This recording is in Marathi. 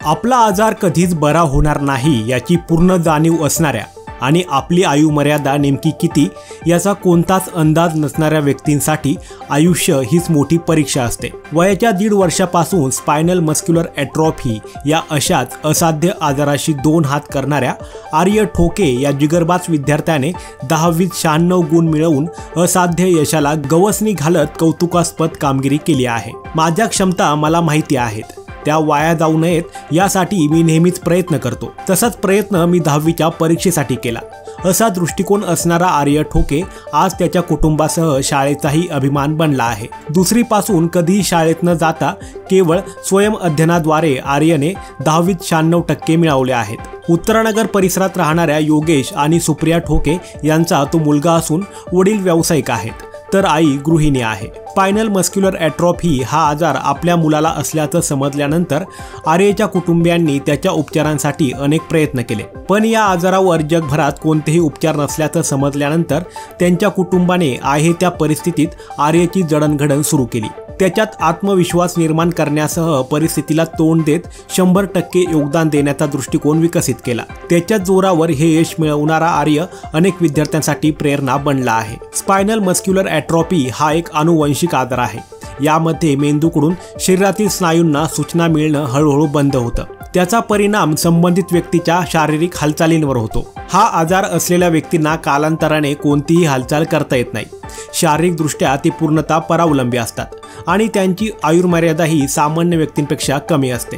आपला आजार कधीच बरा होणार नाही याची पूर्ण जाणीव असणाऱ्या आणि आपली आयुमर्यादा नेमकी किती याचा कोणताच अंदाज नसणाऱ्या व्यक्तींसाठी आयुष्य हीच मोठी परीक्षा असते। वयाच्या 1.5 वर्षापासून स्पायनल मस्क्युलर ॲट्रोफी या अशाच असाध्य आजाराशी 2 हात करणाऱ्या आर्य ठोके या जिगरबाज विद्यार्थ्याने 10वीत 96 गुण मिळवून असाध्य यशाला गवसणी घालत कौतुकास्पद कामगिरी केली आहे। माझ्या क्षमता मला माहिती आहेत, त्या वाया जाऊ नयेत यासाठी मी नेहमीच प्रयत्न करतो। तसाच प्रयत्न मी 10वीच्या परीक्षेसाठी केला। असा दृष्टिकोन असणारा आर्य ठोके आज त्याच्या कुटुंबासह शाळेचाही अभिमान बनला आहे। दुसरीपासून कधीही शाळेत न जाता केवळ स्वयं अध्ययनाद्वारे आर्यने 10वीत 96% मिळवले आहेत। उत्तरानगर परिसरात राहणाऱ्या योगेश आणि सुप्रिया ठोके यांचा तो मुलगा असून वडील व्यावसायिक आहेत तर आई गृहिणी आहे। स्पायनल मस्क्युलर ॲट्रोफी हा आजार आपल्या मुलाला असल्याचं समजल्यानंतर आर्यच्या कुटुंबियांनी त्याच्या उपचारांसाठी अनेक प्रयत्न केले, पण या आजारावर जगभरात कोणतेही उपचार नसल्याचं समजल्यानंतर त्यांच्या कुटुंबाने आहे त्या परिस्थितीत आर्यची जडणघडण सुरू केली। त्याच्यात आत्मविश्वास निर्माण करण्यासह परिस्थितीला तोंड देत 100% योगदान देण्याचा दृष्टिकोन विकसित केला। त्याच्या जोरावर हे यश मिळवणारा आर्य अनेक विद्यार्थ्यांसाठी प्रेरणा बनला आहे। स्पायनल मस्क्युलर ॲट्रोफी हा एक आनुवंशिक आजार आहे। यामध्ये मेंदूकडून शरीरातील स्नायूंना सूचना मिळणं हळूहळू बंद होतं। त्याचा परिणाम संबंधित व्यक्तीच्या शारीरिक हालचालींवर होतो। हा आजार असलेल्या व्यक्तींना कालांतराने कोणतीही हालचाल करता येत नाही। शारीरिकदृष्ट्या ते पूर्णतः परावलंबी असतात आणि त्यांची आयुर्मर्यादाही सामान्य व्यक्तींपेक्षा कमी असते।